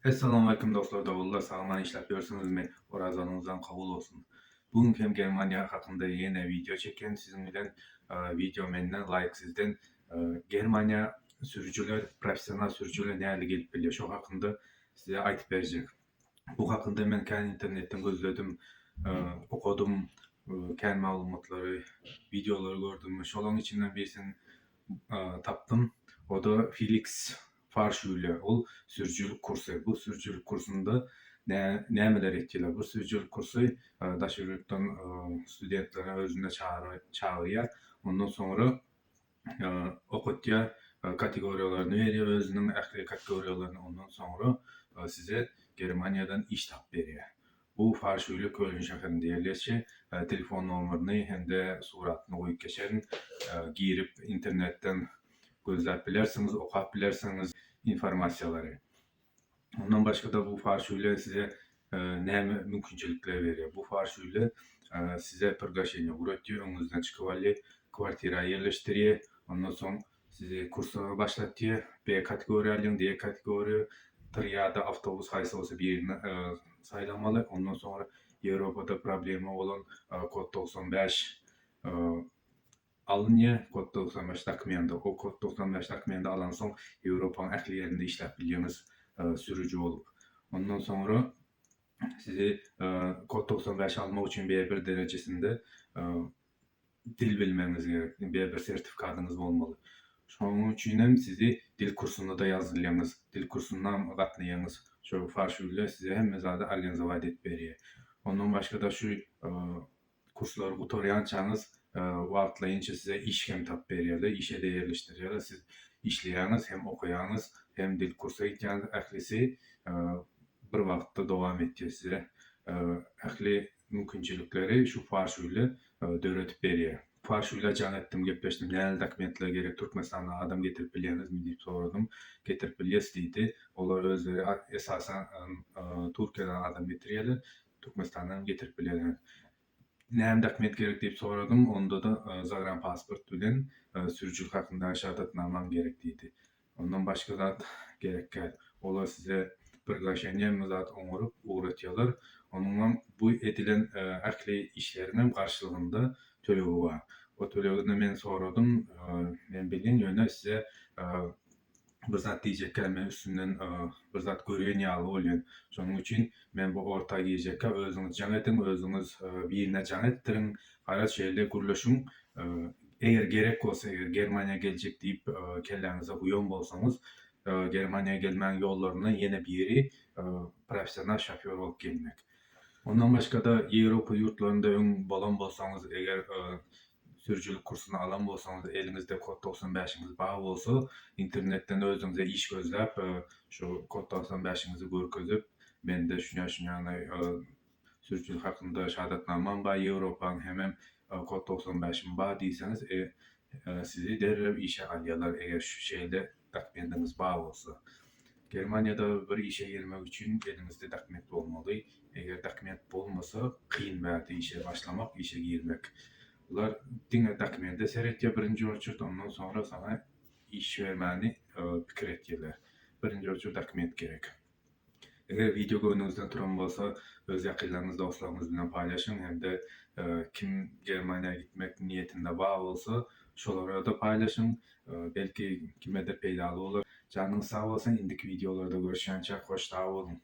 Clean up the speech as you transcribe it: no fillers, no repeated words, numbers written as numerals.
Assalamu alaikum dostlar, davullar sağlam işlep mi? Orazanınızdan kabul olsun. Bugün hem Germaniya hakkında yeni video çeken sizin bilen video menden like sizden Germaniya sürücüler, profesyonel sürücüler nerede gelip geliyor şu hakkında size aytıp verecek. Bu hakkında ben kendi internetten gözledim, e, okudum, kendi malumatları, videoları gördüm. Şoların içinden birisini taptım. O da Felix Farşule. O sürücülük kursu. Bu sürücülük kursunda neler ettiler? Bu sürücülük kursu daşırlıktan studentlerine özünde çağırıyor. Ondan sonra okutya kategoriyalarını veriyor. Özünün ahli kategoriyalarını ondan sonra size Germanya'dan iş tap veriyor. Bu Farşule Köln şehrinde yerleşir. Telefon numarını hem de suratını koyup geçerin. Girip internetten gözlep bilersiniz, okap bilersiniz informasiyaları. Ondan başka da bu farşuyla size ne mümkünçilikler veriyor. Bu farşuyla size приглашение üretiyor. Önünüzden çıkıvalli kvartira yerleştiriyor. Ondan sonra sizi kursa başlatıyor. B kategori alın, D kategori triyada avtobus haysı olsa birini saylanmalı. Ondan sonra Avrupa'da problemi olan kod 95 alınıyor. Kod 95 takımında. O kod 95 takımında alan son Avrupa'nın ahli yerinde işlep biliyorsunuz sürücü olup. Ondan sonra sizi kod 95 almak için B1 derecesinde dil bilmeniz gerek. B1 sertifikatınız olmalı. Şunun için sizi dil kursunda da yazılıyınız. Dil kursundan katlayınız. Şu farşuyla size hem mezada organize edip veriyor. Ondan başka da şu kursları kutorayançanız vaatlayınca size iş hem tap veriyorlar. İşe de yerleştiriyorlar. Siz işleyiniz hem okuyanız hem dil kursa gitken ahlisi bir vakıtta devam ediyor size. Ahli mümkünçülükleri şu farşuyla döretip veriyor. Farşuyla can ettim, gepleştim. Näme dokumentler gerek Türkmenistan'a adam getirip bilýäňiz mi diýip soradım. Getirip bilýäs diýdi. Olar özleri esasen Türkiýeden adam getirýärler. Türkmenistan'dan getirip bilýärler. Näme dokument gerek diýip soradım. Onda da zagran pasport bilen sürücülük hakynda şahadatnamam gerek diýdi. Ondan başga zat gerek gel. Olar size приглашение zat oňurup öwretýärler. Onunla bu edilen akli işlerinin karşılığında tölevi var. O tölevini men soradım. Men bilin yöne size bir zat diýjekkä men üstünden bir zat görýän ýaly bolýan. Şonuň üçin men bu orta giýjekkä özüňiz jaň edin, özüňiz birine jaň etdirin. Gara şeýle gürleşiň. Eger gerek bolsa, eger Germaniýa geljek diýip kelläňize uýan bolsaňyz, Germaniýa gelmäň ýollarynyň ýene biri professional şoför bolup gelmek. Ondan başka da Avrupa yurtlarında ön bolan bolsaňyz, eger sürücülük kursuna alan bolsaňyz, elinizde kod 95'iňiz bar bolsa, internetten özüňize iş gözläp, şu kod 95'iňizi görkezip, mende şuňa sürücülük hakynda şahadatnamam bar, Awropanyň hemem kod 95'im bar diýseňiz, sizi derrep işe alýarlar eger şu şeýle dokumentiniz bar bolsa. Germaniýada bir işe girmek için elinizde dokument bolmaly. Eger dokument bolmasa kıyın bärde işe başlamak, işe girmek. Bular diňe dokumente seretýär birinji ölçüt, ondan sonra sana iş vermäni pikir etýärler. Birinji ölçüt dokument gerek. Eger video göňünizden turan bolsa, öz ýakynlaryňyz, dostlaryňyz bilen paýlaşyň, hem de kim Germaniýa gitmek niýetinde bar bolsa, şolara da paýlaşyň. Belki kime de peýdaly bolar. Canınız sağ olsun. İndiki videolarda görüşençe hoşça kalın.